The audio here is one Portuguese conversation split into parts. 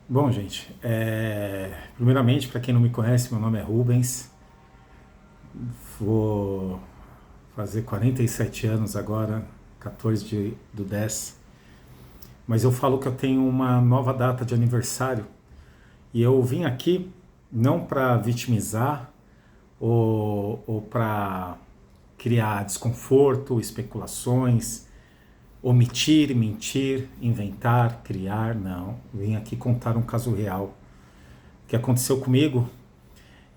Bom, gente, primeiramente, para quem não me conhece, meu nome é Rubens, vou fazer 47 anos agora, 14 do 10, mas eu falo que eu tenho uma nova data de aniversário e eu vim aqui não para vitimizar ou para criar desconforto, especulações, omitir, mentir, inventar, criar, não. Vim aqui contar um caso real que aconteceu comigo.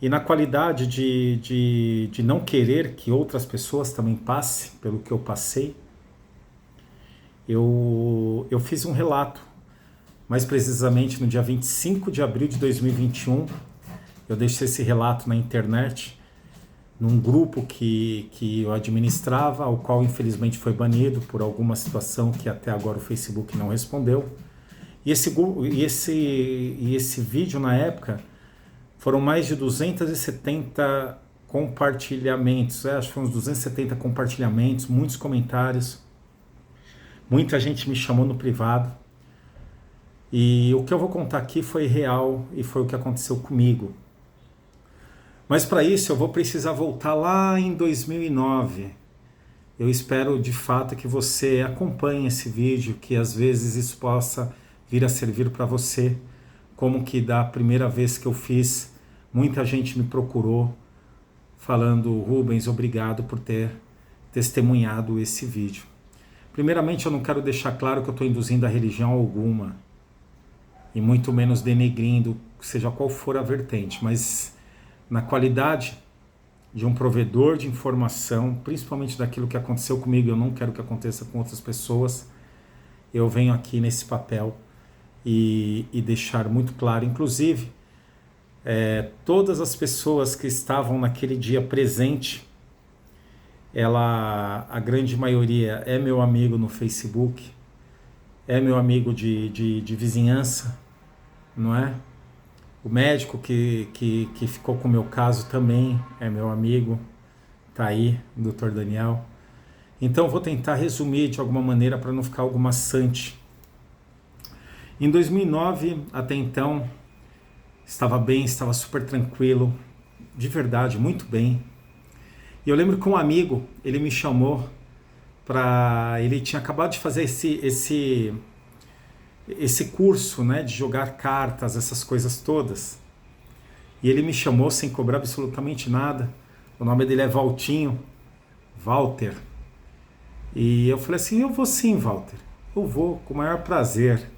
E na qualidade de não querer que outras pessoas também passem pelo que eu passei, eu fiz um relato. Mais precisamente no dia 25 de abril de 2021, eu deixei esse relato na internet, num grupo que eu administrava, o qual infelizmente foi banido por alguma situação que até agora o Facebook não respondeu. E esse vídeo na época foram mais de 270 compartilhamentos, acho que foram uns 270 compartilhamentos, muitos comentários, muita gente me chamou no privado. E o que eu vou contar aqui foi real e foi o que aconteceu comigo. Mas para isso eu vou precisar voltar lá em 2009. Eu espero de fato que você acompanhe esse vídeo, que às vezes isso possa vir a servir para você, como que da primeira vez que eu fiz, muita gente me procurou falando: Rubens, obrigado por ter testemunhado esse vídeo. Primeiramente, eu não quero deixar claro que eu estou induzindo a religião alguma, e muito menos denegrindo, seja qual for a vertente, mas na qualidade de um provedor de informação, principalmente daquilo que aconteceu comigo, eu não quero que aconteça com outras pessoas, eu venho aqui nesse papel e deixar muito claro, inclusive, todas as pessoas que estavam naquele dia presente, a grande maioria é meu amigo no Facebook, é meu amigo de vizinhança, não é? O médico que ficou com o meu caso também é meu amigo, tá aí, o Dr. Daniel. Então eu vou tentar resumir de alguma maneira para não ficar algo maçante. Em 2009, até então, estava bem, estava super tranquilo, de verdade, muito bem. E eu lembro que um amigo, ele me chamou ele tinha acabado de fazer esse curso, né, de jogar cartas, essas coisas todas. E ele me chamou sem cobrar absolutamente nada. O nome dele é Valtinho, Walter. E eu falei assim: eu vou sim, Walter. Eu vou, com o maior prazer.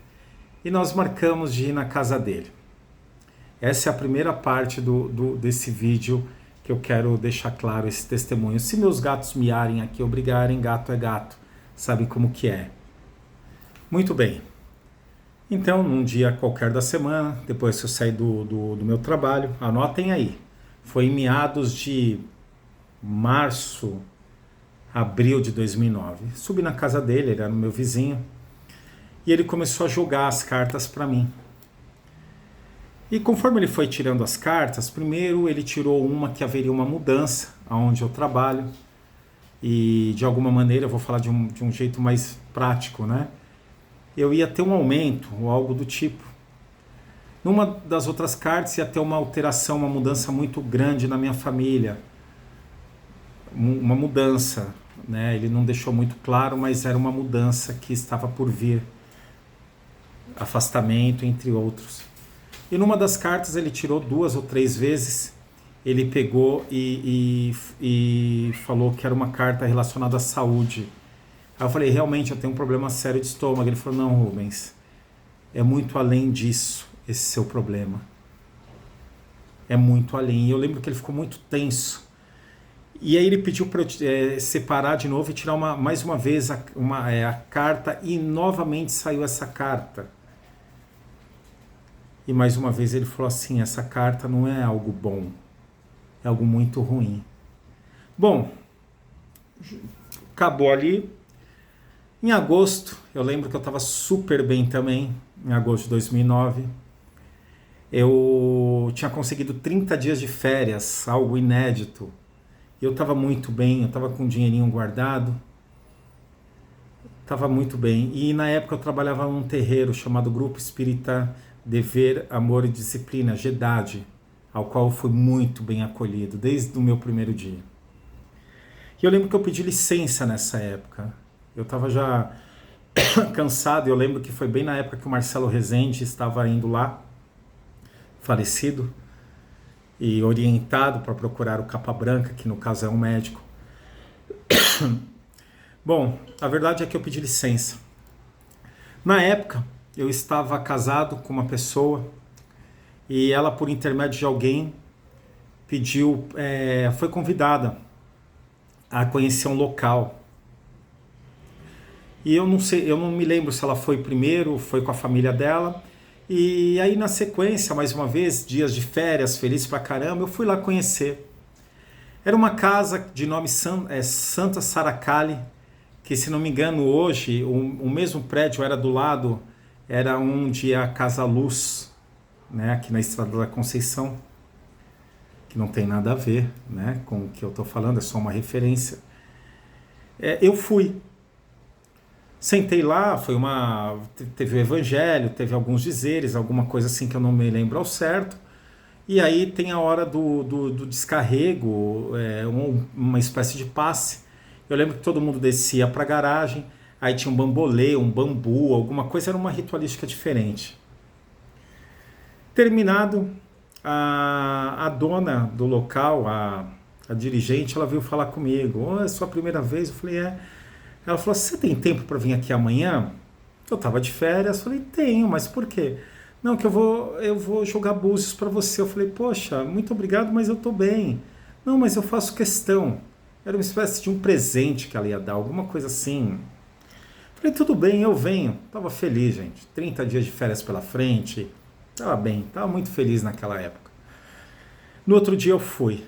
E nós marcamos de ir na casa dele. Essa é a primeira parte desse vídeo que eu quero deixar claro, esse testemunho. Se meus gatos miarem aqui ou brigarem, gato é gato. Sabem como que é. Muito bem. Então, num dia qualquer da semana, depois que eu saí do meu trabalho, anotem aí, foi em meados de março, abril de 2009. Subi na casa dele, ele era meu vizinho, e ele começou a jogar as cartas para mim. E conforme ele foi tirando as cartas, primeiro ele tirou uma que haveria uma mudança aonde eu trabalho, e de alguma maneira eu vou falar de um jeito mais prático, né? Eu ia ter um aumento ou algo do tipo. Numa das outras cartas ia ter uma alteração, uma mudança muito grande na minha família. Uma mudança, né? Ele não deixou muito claro, mas era uma mudança que estava por vir. Afastamento, entre outros. E numa das cartas ele tirou 2 ou 3 vezes. Ele pegou e falou que era uma carta relacionada à saúde. Aí eu falei: realmente eu tenho um problema sério de estômago. Ele falou: não, Rubens, é muito além disso, esse seu problema. É muito além. E eu lembro que ele ficou muito tenso. E aí ele pediu para eu separar de novo e tirar mais uma vez a carta, e novamente saiu essa carta. E mais uma vez ele falou assim: essa carta não é algo bom, é algo muito ruim. Bom, acabou ali. Em agosto, eu lembro que eu estava super bem também, em agosto de 2009. Eu tinha conseguido 30 dias de férias, algo inédito. Eu estava muito bem, eu estava com um dinheirinho guardado. Estava muito bem. E na época eu trabalhava num terreiro chamado Grupo Espírita Dever, Amor e Disciplina, GEDAD, ao qual eu fui muito bem acolhido desde o meu primeiro dia. E eu lembro que eu pedi licença nessa época. Eu estava já cansado, eu lembro que foi bem na época que o Marcelo Rezende estava indo lá, falecido, e orientado para procurar o Capa Branca, que no caso é um médico. Bom, a verdade é que eu pedi licença. Na época, eu estava casado com uma pessoa e ela, por intermédio de alguém, pediu, foi convidada a conhecer um local. E eu não sei, eu não me lembro se ela foi primeiro, foi com a família dela. E aí na sequência, mais uma vez, dias de férias, feliz pra caramba, eu fui lá conhecer. Era uma casa de nome Santa Saracali, que se não me engano hoje, o mesmo prédio era do lado, era onde é a Casa Luz, né, aqui na Estrada da Conceição, que não tem nada a ver, né, com o que eu estou falando, é só uma referência. Eu fui, sentei lá, teve o evangelho, teve alguns dizeres, alguma coisa assim que eu não me lembro ao certo, e aí tem a hora do descarrego, uma espécie de passe. Eu lembro que todo mundo descia para a garagem, aí tinha um bambolê, um bambu, alguma coisa, era uma ritualística diferente. Terminado, a dona do local, a dirigente, ela veio falar comigo. É a sua primeira vez? Eu falei, é. Ela falou, você tem tempo para vir aqui amanhã? Eu estava de férias, eu falei, tenho, mas por quê? Não, que eu vou jogar búzios para você. Eu falei, poxa, muito obrigado, mas eu estou bem. Não, mas eu faço questão. Era uma espécie de um presente que ela ia dar, alguma coisa assim. Falei, tudo bem, eu venho. Tava feliz, gente. 30 dias de férias pela frente. Tava bem, tava muito feliz naquela época. No outro dia eu fui.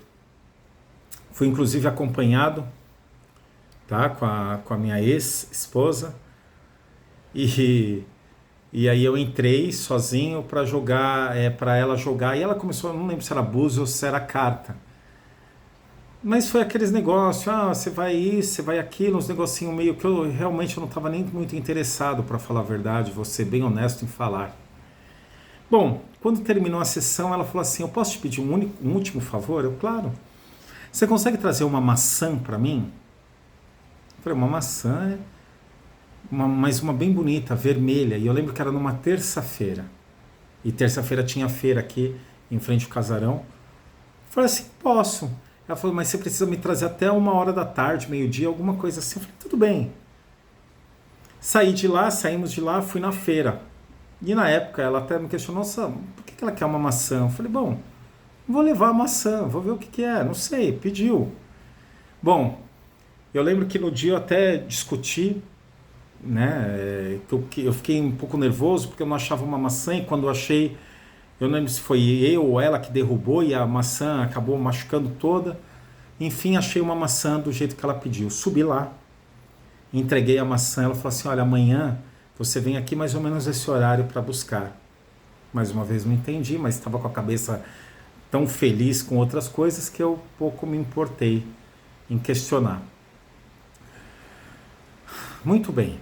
Fui inclusive acompanhado, tá, com a minha ex-esposa. E aí eu entrei sozinho para jogar, para ela jogar. E ela começou, eu não lembro se era búzios ou se era carta. Mas foi aqueles negócios, você vai isso, você vai aquilo, uns negocinhos meio que eu realmente não estava nem muito interessado, para falar a verdade, vou ser bem honesto em falar. Bom, quando terminou a sessão, ela falou assim, eu posso te pedir um último favor? Eu, claro. Você consegue trazer uma maçã para mim? Eu falei, uma maçã, mas uma bem bonita, vermelha. E eu lembro que era numa terça-feira. E terça-feira tinha feira aqui, em frente ao casarão. Eu falei assim, posso. Ela falou, mas você precisa me trazer até 1h da tarde, meio-dia, alguma coisa assim. Eu falei, tudo bem. Saímos de lá, fui na feira. E na época ela até me questionou, nossa, por que ela quer uma maçã? Eu falei, bom, vou levar a maçã, vou ver o que é, não sei, pediu. Bom, eu lembro que no dia eu até discuti, né, eu fiquei um pouco nervoso porque eu não achava uma maçã e quando eu achei, eu não lembro se foi eu ou ela que derrubou e a maçã acabou machucando toda. Enfim, achei uma maçã do jeito que ela pediu. Subi lá, entreguei a maçã, ela falou assim, olha, amanhã você vem aqui mais ou menos esse horário para buscar. Mais uma vez não entendi, mas estava com a cabeça tão feliz com outras coisas que eu pouco me importei em questionar. Muito bem.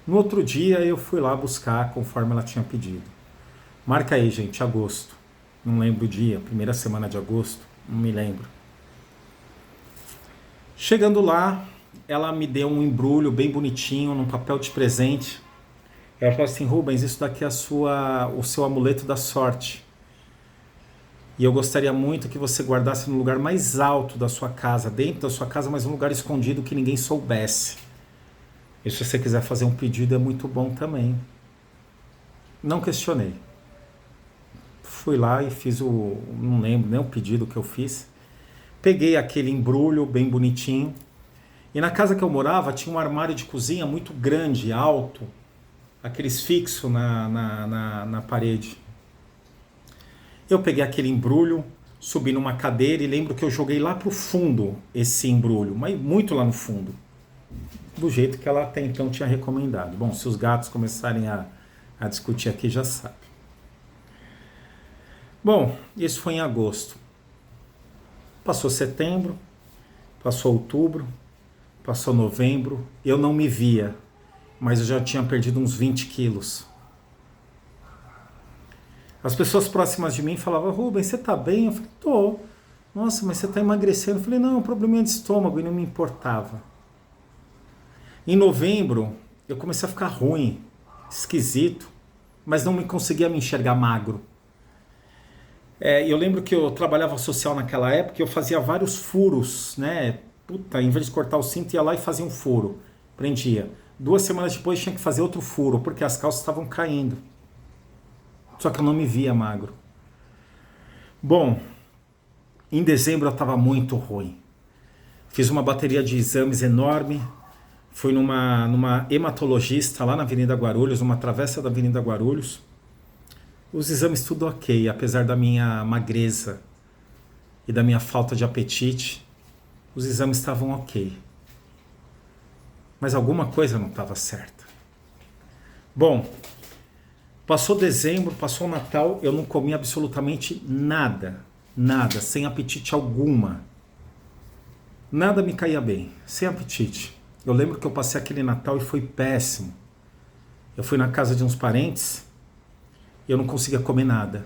No outro dia eu fui lá buscar conforme ela tinha pedido. Marca aí, gente, agosto. Não lembro o dia, primeira semana de agosto, não me lembro. Chegando lá, ela me deu um embrulho bem bonitinho, num papel de presente. Ela falou assim, Rubens, isso daqui é o seu amuleto da sorte. E eu gostaria muito que você guardasse no lugar mais alto da sua casa, dentro da sua casa, mas um lugar escondido que ninguém soubesse. E se você quiser fazer um pedido, é muito bom também. Não questionei. Fui lá e fiz não lembro nem o pedido que eu fiz. Peguei aquele embrulho bem bonitinho. E na casa que eu morava tinha um armário de cozinha muito grande, alto. Aqueles fixos na parede. Eu peguei aquele embrulho, subi numa cadeira e lembro que eu joguei lá pro fundo esse embrulho, mas muito lá no fundo. Do jeito que ela até então tinha recomendado. Bom, se os gatos começarem a discutir aqui, já sabe. Bom, isso foi em agosto. Passou setembro, passou outubro, passou novembro. Eu não me via, mas eu já tinha perdido uns 20 quilos. As pessoas próximas de mim falavam, Rubens, você tá bem? Eu falei, tô. Nossa, mas você tá emagrecendo. Eu falei, não, é um probleminha de estômago, e não me importava. Em novembro, eu comecei a ficar ruim, esquisito, mas não me conseguia me enxergar magro. Eu lembro que eu trabalhava social naquela época e eu fazia vários furos, né? Puta, em vez de cortar o cinto, ia lá e fazia um furo. Prendia. 2 semanas depois tinha que fazer outro furo, porque as calças estavam caindo. Só que eu não me via magro. Bom, em dezembro eu estava muito ruim. Fiz uma bateria de exames enorme. Fui numa hematologista lá na Avenida Guarulhos, numa travessa da Avenida Guarulhos. Os exames tudo ok, apesar da minha magreza e da minha falta de apetite, os exames estavam ok. Mas alguma coisa não estava certa. Bom, passou dezembro, passou o Natal, eu não comi absolutamente nada, sem apetite alguma. Nada me caía bem, sem apetite. Eu lembro que eu passei aquele Natal e foi péssimo. Eu fui na casa de uns parentes, eu não conseguia comer nada.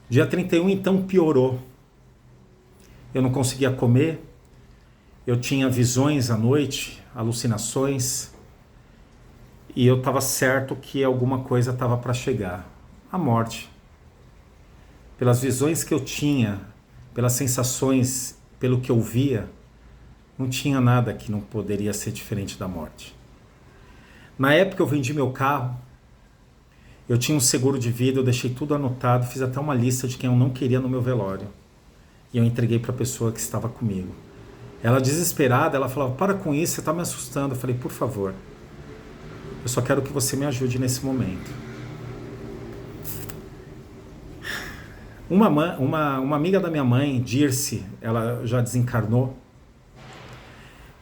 Dia 31 então piorou. Eu não conseguia comer, eu tinha visões à noite, alucinações, e eu estava certo que alguma coisa estava para chegar. A morte. Pelas visões que eu tinha, pelas sensações, pelo que eu via, não tinha nada que não poderia ser diferente da morte. Na época eu vendi meu carro, eu tinha um seguro de vida, eu deixei tudo anotado, fiz até uma lista de quem eu não queria no meu velório. E eu entreguei para a pessoa que estava comigo. Ela desesperada, ela falava, para com isso, você está me assustando. Eu falei, por favor, eu só quero que você me ajude nesse momento. Uma amiga da minha mãe, Dirce, ela já desencarnou.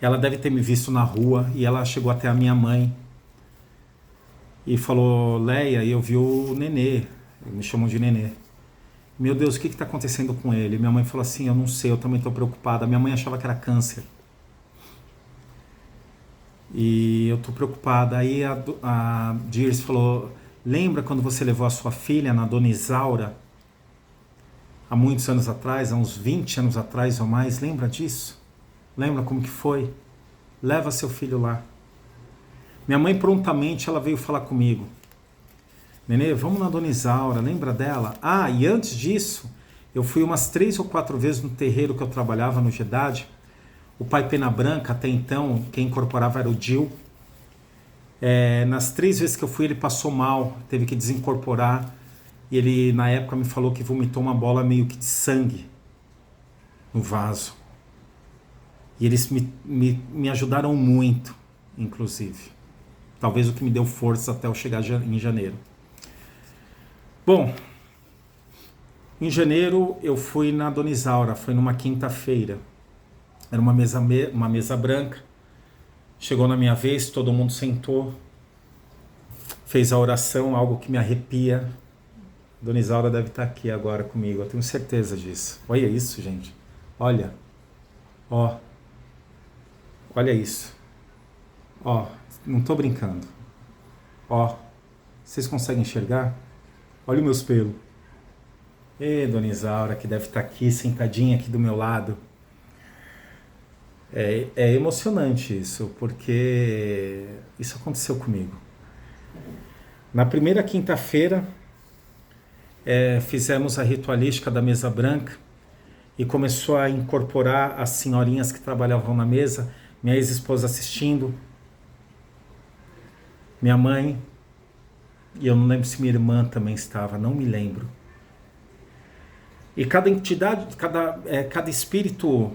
Ela deve ter me visto na rua e ela chegou até a minha mãe e falou, Leia, eu vi o Nenê, me chamam de Nenê. Meu Deus, o que está acontecendo com ele? Minha mãe falou assim, eu não sei, eu também estou preocupada. Minha mãe achava que era câncer. E eu estou preocupada. Aí a Dirce falou, lembra quando você levou a sua filha na Dona Isaura? Há muitos anos atrás, há uns 20 anos atrás ou mais, lembra disso? Lembra como que foi? Leva seu filho lá. Minha mãe prontamente ela veio falar comigo. Nenê, vamos na Dona Isaura, lembra dela? Ah, e antes disso, eu fui umas 3 ou 4 vezes no terreiro que eu trabalhava no Gedade. O pai Pena Branca, até então, quem incorporava era o Dil. Nas 3 vezes que eu fui, ele passou mal, teve que desincorporar. E ele, na época, me falou que vomitou uma bola meio que de sangue no vaso. E eles me ajudaram muito, inclusive. Talvez o que me deu força até eu chegar em janeiro. Bom, em janeiro eu fui na Dona Isaura, foi numa quinta-feira. Era uma mesa branca. Chegou na minha vez, todo mundo sentou. Fez a oração, algo que me arrepia. Dona Isaura deve estar aqui agora comigo, eu tenho certeza disso. Olha isso, gente. Olha. Ó. Olha isso. Ó, não tô brincando. Ó, vocês conseguem enxergar? Olha os meus pelos. Dona Isaura, que deve estar aqui, sentadinha aqui do meu lado. É emocionante isso, porque isso aconteceu comigo. Na primeira quinta-feira, fizemos a ritualística da mesa branca e começou a incorporar as senhorinhas que trabalhavam na mesa, minha ex-esposa assistindo, minha mãe, e eu não lembro se minha irmã também estava, não me lembro. E cada entidade, cada espírito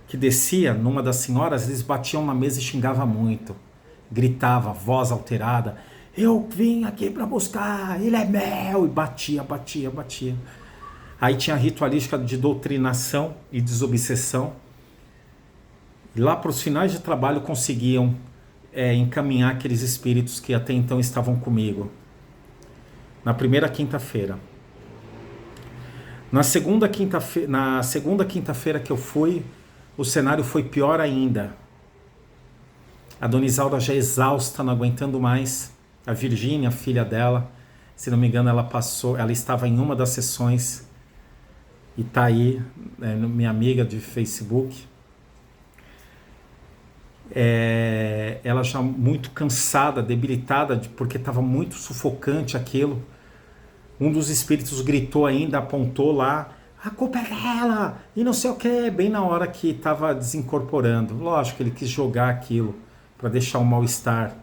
que descia numa das senhoras, eles batiam na mesa e xingavam muito, gritava, voz alterada, eu vim aqui para buscar, ele é meu, e batia. Aí tinha a ritualística de doutrinação e desobsessão. E lá para os finais de trabalho conseguiam encaminhar aqueles espíritos que até então estavam comigo. Na primeira quinta-feira. Na segunda quinta-feira que eu fui, o cenário foi pior ainda. A Dona Isaura já exausta, não aguentando mais. A Virgínia, a filha dela, Se não me engano, ela estava em uma das sessões e tá aí, minha amiga de Facebook. Ela já muito cansada, debilitada, porque estava muito sufocante aquilo. Um dos espíritos gritou ainda, apontou lá, a culpa é dela, e não sei o que, bem na hora que estava desincorporando. Lógico, ele quis jogar aquilo para deixar um mal-estar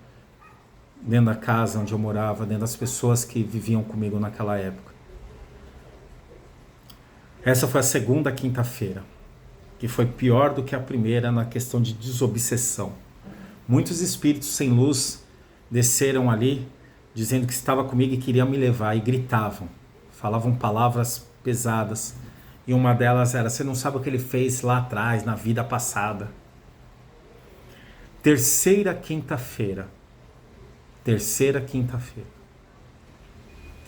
dentro da casa onde eu morava, dentro das pessoas que viviam comigo naquela época. Essa foi a segunda quinta-feira, que foi pior do que a primeira na questão de desobsessão. Muitos espíritos sem luz desceram ali, dizendo que estava comigo e queriam me levar, e gritavam, falavam palavras pesadas, e uma delas era: você não sabe o que ele fez lá atrás, na vida passada. Terceira quinta-feira,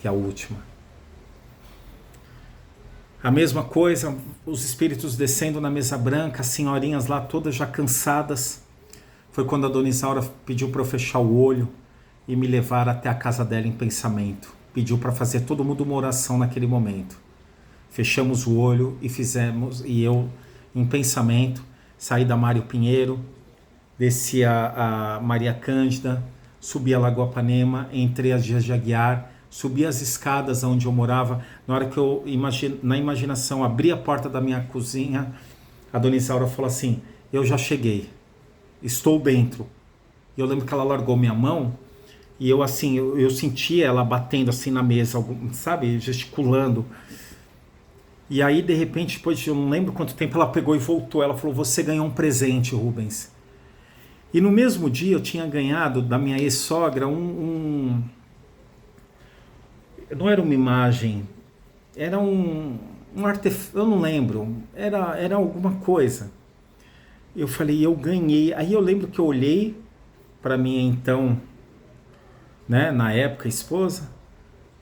que é a última. A mesma coisa, os espíritos descendo na mesa branca, as senhorinhas lá todas já cansadas. Foi quando a Dona Isaura pediu para eu fechar o olho e me levar até a casa dela em pensamento. Pediu para fazer todo mundo uma oração naquele momento. Fechamos o olho e eu, em pensamento, saí da Mário Pinheiro, desci a Maria Cândida, subi a Lagoa Panema, entrei as Dias de Aguiar, subi as escadas onde eu morava. Na hora que eu, na imaginação, abri a porta da minha cozinha, a Dona Isaura falou assim: eu já cheguei, estou dentro. E eu lembro que ela largou minha mão e eu assim, eu senti ela batendo assim na mesa, sabe, gesticulando. E aí, de repente, depois de eu não lembro quanto tempo, ela pegou e voltou. Ela falou: você ganhou um presente, Rubens. E no mesmo dia eu tinha ganhado da minha ex-sogra não era uma imagem, era um artefato, eu não lembro, era alguma coisa. Eu falei: eu ganhei. Aí eu lembro que eu olhei para minha então, né, na época, esposa,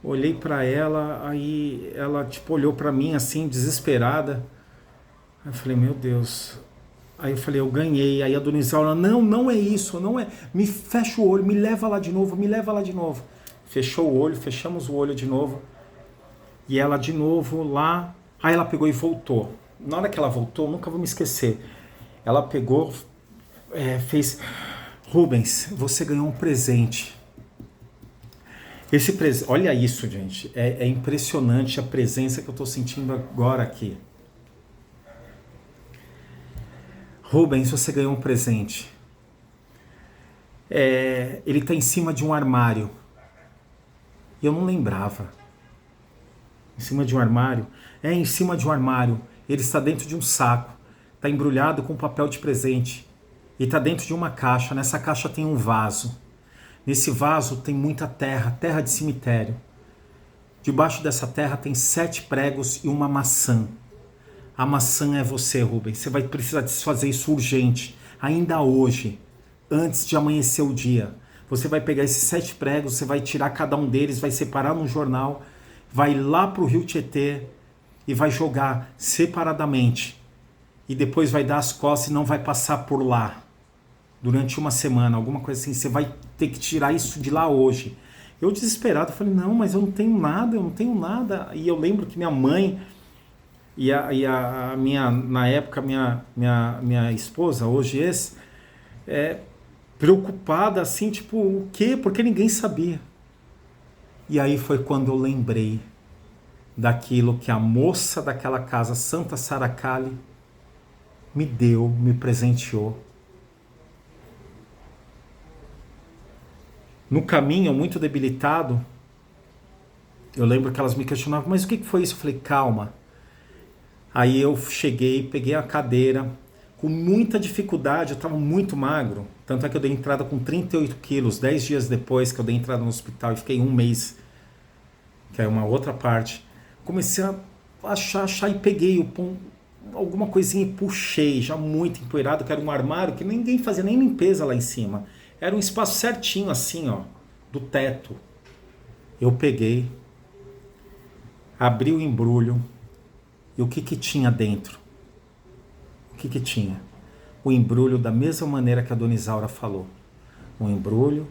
olhei para ela, aí ela tipo olhou para mim assim, desesperada. Aí eu falei: meu Deus. Aí eu falei: eu ganhei. Aí a Dona Isaura: não é isso, não é. Me fecha o olho, me leva lá de novo, me leva lá de novo. Fechou o olho, fechamos o olho de novo. E ela de novo lá. Aí ela pegou e voltou. Na hora que ela voltou, nunca vou me esquecer. Ela pegou, fez: Rubens, você ganhou um presente. Esse presente, olha isso, gente. É impressionante a presença que eu estou sentindo agora aqui. Rubens, você ganhou um presente. Ele está em cima de um armário. E eu não lembrava. Em cima de um armário? Em cima de um armário. Ele está dentro de um saco. Está embrulhado com papel de presente. E está dentro de uma caixa. Nessa caixa tem um vaso. Nesse vaso tem muita terra, terra de cemitério. Debaixo dessa terra tem 7 pregos e uma maçã. A maçã é você, Rubens. Você vai precisar desfazer isso urgente, ainda hoje, antes de amanhecer o dia. Você vai pegar esses 7 pregos, você vai tirar cada um deles, vai separar num jornal, vai lá para o Rio Tietê e vai jogar separadamente. E depois vai dar as costas e não vai passar por lá durante uma semana, alguma coisa assim. Você vai ter que tirar isso de lá hoje. Eu desesperado, falei: não, mas eu não tenho nada. E eu lembro que minha mãe e a minha, na época, minha esposa, hoje preocupada assim, tipo, o quê? Porque ninguém sabia. E aí foi quando eu lembrei daquilo que a moça daquela casa, Santa Saracali, me deu, me presenteou. No caminho, muito debilitado, eu lembro que elas me questionavam: mas o que foi isso? Eu falei: calma. Aí eu cheguei, peguei a cadeira, com muita dificuldade, eu estava muito magro, tanto é que eu dei entrada com 38 quilos, 10 dias depois que eu dei entrada no hospital e fiquei 1 mês, que é uma outra parte. Comecei a achar e peguei alguma coisinha e puxei, já muito empoeirado, que era um armário que ninguém fazia nem limpeza lá em cima. Era um espaço certinho assim, ó, do teto. Eu peguei, abri o embrulho. E o que tinha dentro? O que tinha? O embrulho, da mesma maneira que a Dona Isaura falou. Um embrulho,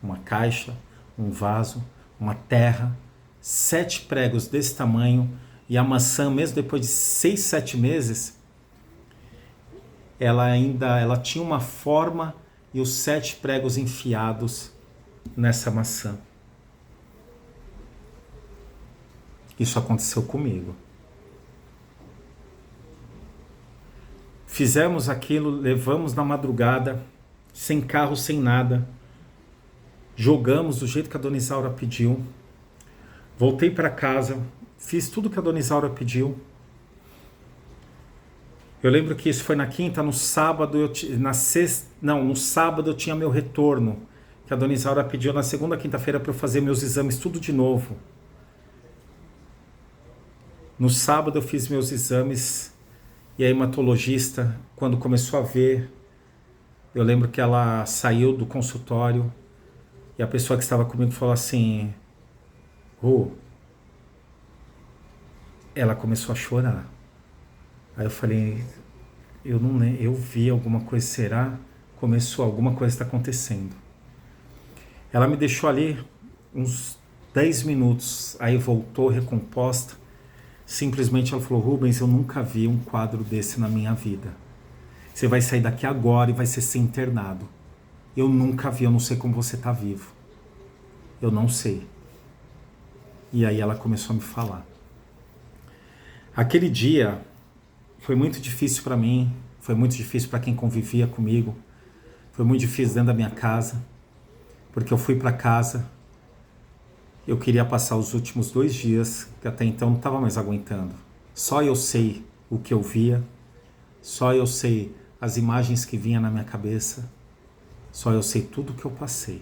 uma caixa, um vaso uma terra, 7 pregos desse tamanho, e a maçã, mesmo depois de 6, 7 meses, ela tinha uma forma e os 7 pregos enfiados nessa maçã. Isso aconteceu comigo. Fizemos aquilo, levamos na madrugada, sem carro, sem nada. Jogamos do jeito que a Dona Isaura pediu. Voltei para casa, fiz tudo que a Dona Isaura pediu. Eu lembro que isso foi na quinta, no sábado no sábado eu tinha meu retorno, que a Dona Isaura pediu na segunda, quinta-feira para eu fazer meus exames tudo de novo. No sábado eu fiz meus exames e a hematologista, quando começou a ver, eu lembro que ela saiu do consultório e a pessoa que estava comigo falou assim, ela começou a chorar. Aí eu falei, eu vi alguma coisa, será? Alguma coisa está acontecendo. Ela me deixou ali uns 10 minutos, aí voltou recomposta. Simplesmente ela falou, Rubens, eu nunca vi um quadro desse na minha vida. Você vai sair daqui agora e vai ser internado. Eu nunca vi, eu não sei como você está vivo. Eu não sei. E aí ela começou a me falar. Aquele dia foi muito difícil para mim, foi muito difícil para quem convivia comigo, foi muito difícil dentro da minha casa, porque eu fui para casa, eu queria passar os últimos 2 dias, que até então não estava mais aguentando. Só eu sei o que eu via, só eu sei as imagens que vinham na minha cabeça, só eu sei tudo o que eu passei.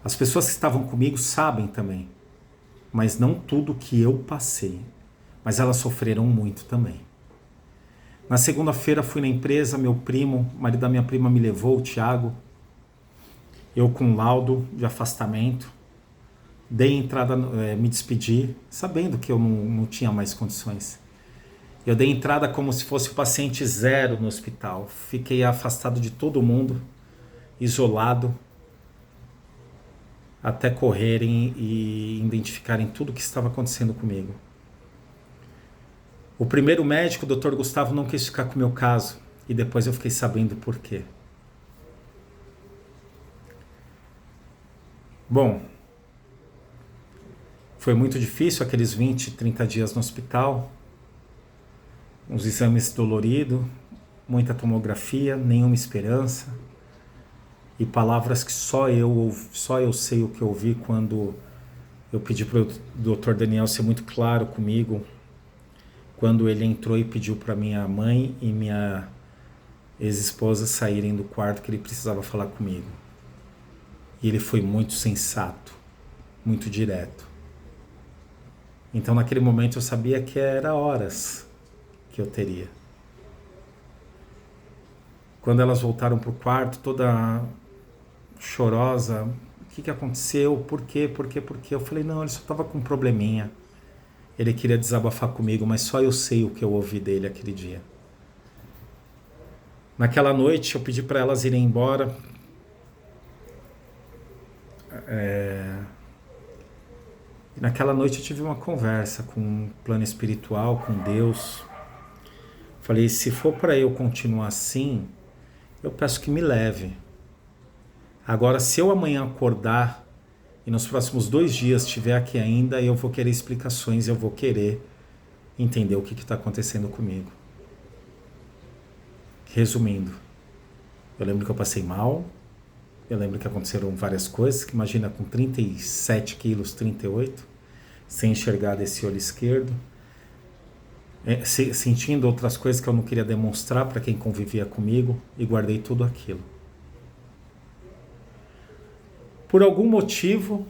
As pessoas que estavam comigo sabem também, mas não tudo que eu passei. Mas elas sofreram muito também. Na segunda-feira fui na empresa, meu primo, o marido da minha prima me levou, o Thiago, eu com laudo de afastamento, dei entrada, me despedi, sabendo que eu não tinha mais condições. Eu dei entrada como se fosse o paciente 0 no hospital, fiquei afastado de todo mundo, isolado, até correrem e identificarem tudo o que estava acontecendo comigo. O primeiro médico, o Dr. Gustavo, não quis ficar com o meu caso, e depois eu fiquei sabendo por quê. Bom, foi muito difícil aqueles 20, 30 dias no hospital, uns exames doloridos, muita tomografia, nenhuma esperança, e palavras que só eu sei o que eu ouvi quando eu pedi para o Dr. Daniel ser muito claro comigo, quando ele entrou e pediu para minha mãe e minha ex-esposa saírem do quarto, que ele precisava falar comigo. E ele foi muito sensato, muito direto. Então naquele momento eu sabia que era horas que eu teria. Quando elas voltaram para o quarto, toda chorosa, o que aconteceu? Por quê? Eu falei, não, ele só estava com um probleminha. Ele queria desabafar comigo, mas só eu sei o que eu ouvi dele aquele dia. Naquela noite eu pedi para elas irem embora. Naquela noite eu tive uma conversa com um plano espiritual, com Deus. Falei, se for para eu continuar assim, eu peço que me leve. Agora, se eu amanhã acordar e nos próximos 2 dias estiver aqui ainda, eu vou querer explicações, eu vou querer entender o que está acontecendo comigo. Resumindo, eu lembro que eu passei mal, eu lembro que aconteceram várias coisas, que imagina com 37 quilos, 38, sem enxergar desse olho esquerdo, sentindo outras coisas que eu não queria demonstrar para quem convivia comigo, e guardei tudo aquilo. Por algum motivo,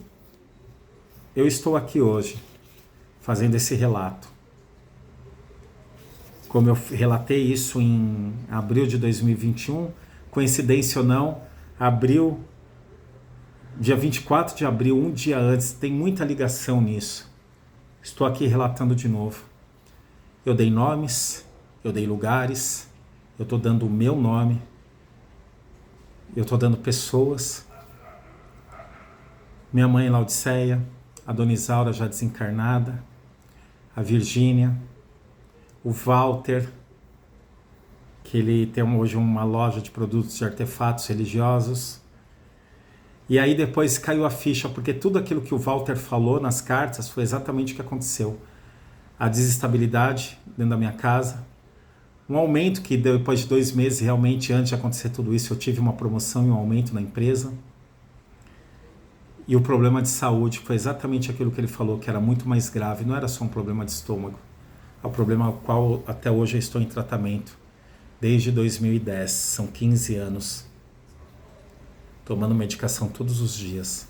eu estou aqui hoje, fazendo esse relato. Como eu relatei isso em abril de 2021, coincidência ou não, dia 24 de abril, um dia antes, tem muita ligação nisso. Estou aqui relatando de novo. Eu dei nomes, eu dei lugares, eu estou dando o meu nome, eu estou dando pessoas. minha mãe Laudiceia, a Dona Isaura já desencarnada, a Virgínia, o Walter, que ele tem hoje uma loja de produtos de artefatos religiosos. E aí depois caiu a ficha, porque tudo aquilo que o Walter falou nas cartas foi exatamente o que aconteceu. A desestabilidade dentro da minha casa, um aumento que depois de 2 meses, realmente antes de acontecer tudo isso, eu tive uma promoção e um aumento na empresa. E o problema de saúde foi exatamente aquilo que ele falou, que era muito mais grave, não era só um problema de estômago. É o problema ao qual até hoje eu estou em tratamento, desde 2010, são 15 anos, tomando medicação todos os dias.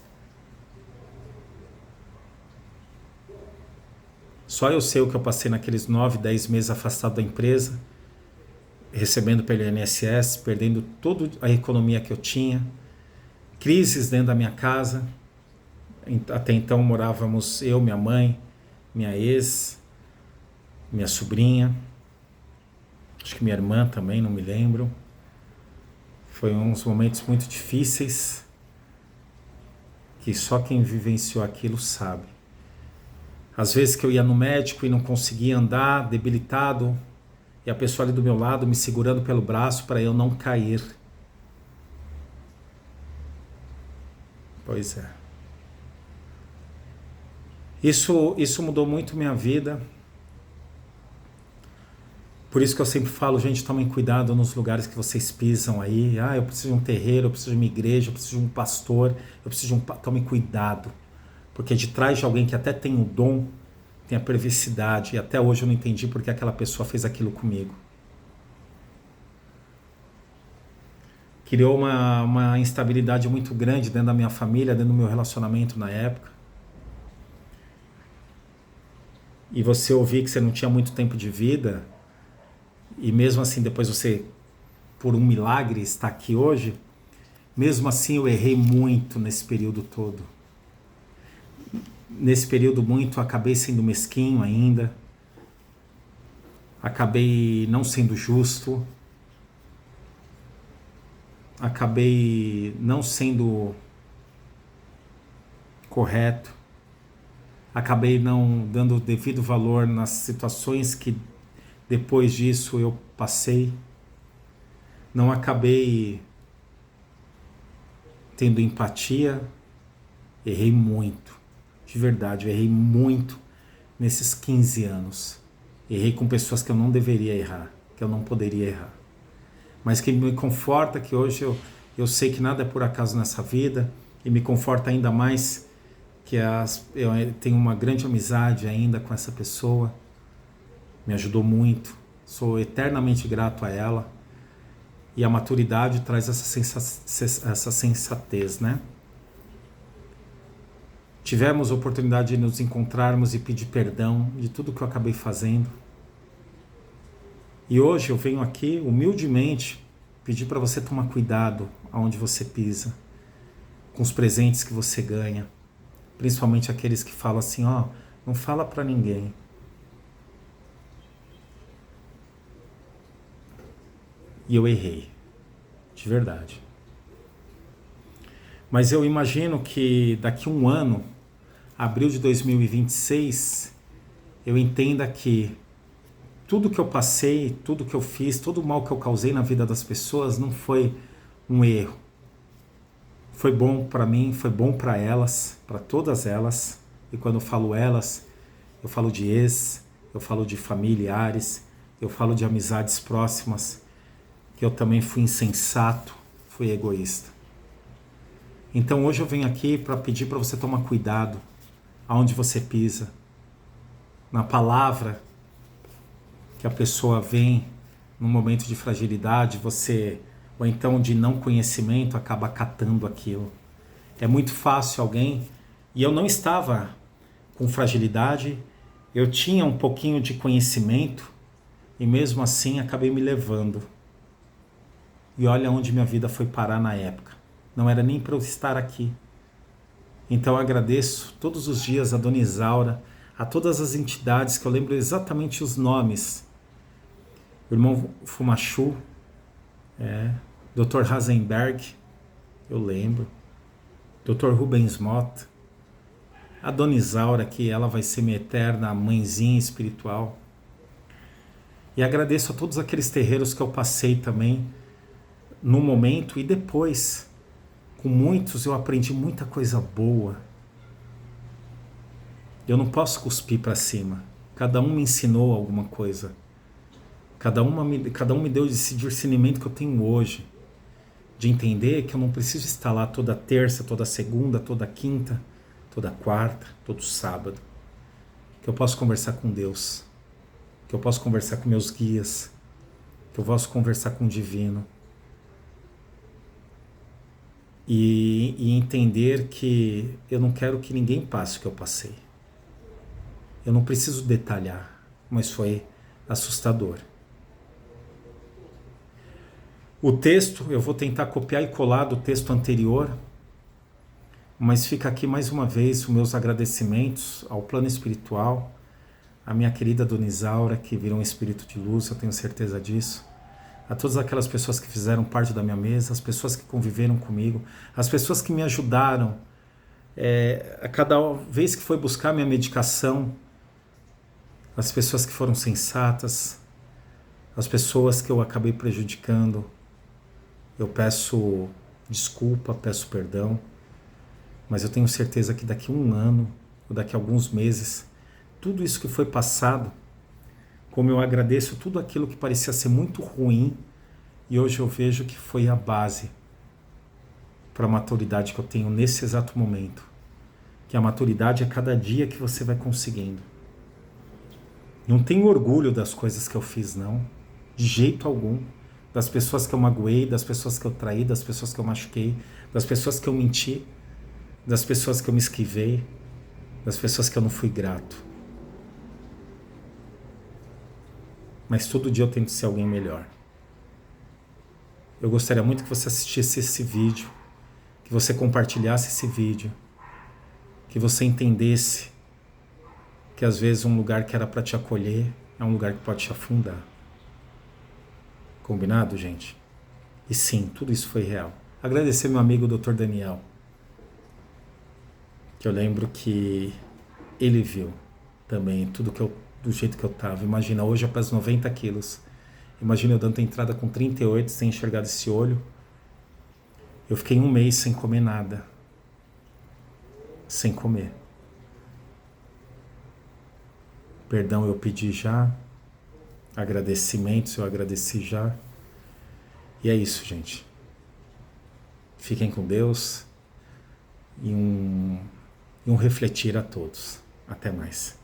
Só eu sei o que eu passei naqueles 9, 10 meses afastado da empresa, recebendo pelo INSS, perdendo toda a economia que eu tinha, crises dentro da minha casa. Até então morávamos eu, minha mãe, minha ex, minha sobrinha, acho que minha irmã também, não me lembro. Foi uns momentos muito difíceis que só quem vivenciou aquilo sabe. Às vezes que eu ia no médico e não conseguia andar, debilitado, e a pessoa ali do meu lado me segurando pelo braço para eu não cair. Pois é. Isso mudou muito minha vida. Por isso que eu sempre falo, gente, tomem cuidado nos lugares que vocês pisam aí. Eu preciso de um terreiro, eu preciso de uma igreja, eu preciso de um pastor, eu preciso de um... Tomem cuidado. Porque de trás de alguém que até tem o dom, tem a perversidade. E até hoje eu não entendi porque aquela pessoa fez aquilo comigo. Criou uma instabilidade muito grande dentro da minha família, dentro do meu relacionamento na época. E você ouvir que você não tinha muito tempo de vida, e mesmo assim depois você, por um milagre, está aqui hoje, mesmo assim eu errei muito nesse período todo. Nesse período muito acabei sendo mesquinho ainda, acabei não sendo justo, acabei não sendo correto, acabei não dando o devido valor nas situações que depois disso eu passei, não acabei tendo empatia, errei muito, de verdade, eu errei muito nesses 15 anos, errei com pessoas que eu não deveria errar, que eu não poderia errar, mas que me conforta que hoje eu sei que nada é por acaso nessa vida, e me conforta ainda mais que eu tenho uma grande amizade ainda com essa pessoa, me ajudou muito, sou eternamente grato a ela, e a maturidade traz essa sensatez, né? Tivemos a oportunidade de nos encontrarmos e pedir perdão de tudo que eu acabei fazendo, e hoje eu venho aqui humildemente pedir para você tomar cuidado aonde você pisa, com os presentes que você ganha, principalmente aqueles que falam assim, não fala para ninguém. E eu errei, de verdade. Mas eu imagino que daqui a um ano, abril de 2026, eu entenda que tudo que eu passei, tudo que eu fiz, todo o mal que eu causei na vida das pessoas não foi um erro. Foi bom para mim, foi bom para elas, para todas elas. E quando eu falo elas, eu falo de ex, eu falo de familiares, eu falo de amizades próximas, que eu também fui insensato, fui egoísta. Então hoje eu venho aqui para pedir para você tomar cuidado aonde você pisa, na palavra que a pessoa vem num momento de fragilidade, você, ou então de não conhecimento, acaba acatando aquilo. É muito fácil alguém, e eu não estava com fragilidade, eu tinha um pouquinho de conhecimento, e mesmo assim acabei me levando. E olha onde minha vida foi parar na época. Não era nem para eu estar aqui. Então eu agradeço todos os dias a Dona Isaura, a todas as entidades que eu lembro exatamente os nomes. O irmão Fumachu, Dr. Hasenberg, eu lembro. Dr. Rubens Mota, a Dona Isaura, que ela vai ser minha eterna mãezinha espiritual. E agradeço a todos aqueles terreiros que eu passei também, no momento e depois. Com muitos eu aprendi muita coisa boa. Eu não posso cuspir para cima. Cada um me ensinou alguma coisa. Cada um me deu esse discernimento que eu tenho hoje. De entender que eu não preciso estar lá toda terça, toda segunda, toda quinta, toda quarta, todo sábado. Que eu posso conversar com Deus. Que eu posso conversar com meus guias. Que eu posso conversar com o divino. E entender que eu não quero que ninguém passe o que eu passei. Eu não preciso detalhar, mas foi assustador. O texto, eu vou tentar copiar e colar do texto anterior, mas fica aqui mais uma vez os meus agradecimentos ao plano espiritual, à minha querida Dona Isaura, que virou um espírito de luz, eu tenho certeza disso. A todas aquelas pessoas que fizeram parte da minha mesa, as pessoas que conviveram comigo, as pessoas que me ajudaram, a cada vez que foi buscar minha medicação, as pessoas que foram sensatas, as pessoas que eu acabei prejudicando, eu peço desculpa, peço perdão, mas eu tenho certeza que daqui a um ano, ou daqui a alguns meses, tudo isso que foi passado, como eu agradeço tudo aquilo que parecia ser muito ruim, e hoje eu vejo que foi a base para a maturidade que eu tenho nesse exato momento. Que a maturidade é cada dia que você vai conseguindo. Não tenho orgulho das coisas que eu fiz, não. De jeito algum. Das pessoas que eu magoei, das pessoas que eu traí, das pessoas que eu machuquei, das pessoas que eu menti, das pessoas que eu me esquivei, das pessoas que eu não fui grato. Mas todo dia eu tento ser alguém melhor. Eu gostaria muito que você assistisse esse vídeo, que você compartilhasse esse vídeo, que você entendesse que às vezes um lugar que era para te acolher é um lugar que pode te afundar. Combinado, gente? E sim, tudo isso foi real. Agradecer meu amigo Dr. Daniel, que eu lembro que ele viu também tudo do jeito que eu tava. Imagina, hoje eu peso 90 quilos. Imagina eu dando entrada com 38, sem enxergar esse olho. Eu fiquei um mês sem comer nada. Sem comer. Perdão eu pedi já. Agradecimentos eu agradeci já. E é isso, gente. Fiquem com Deus. E um refletir a todos. Até mais.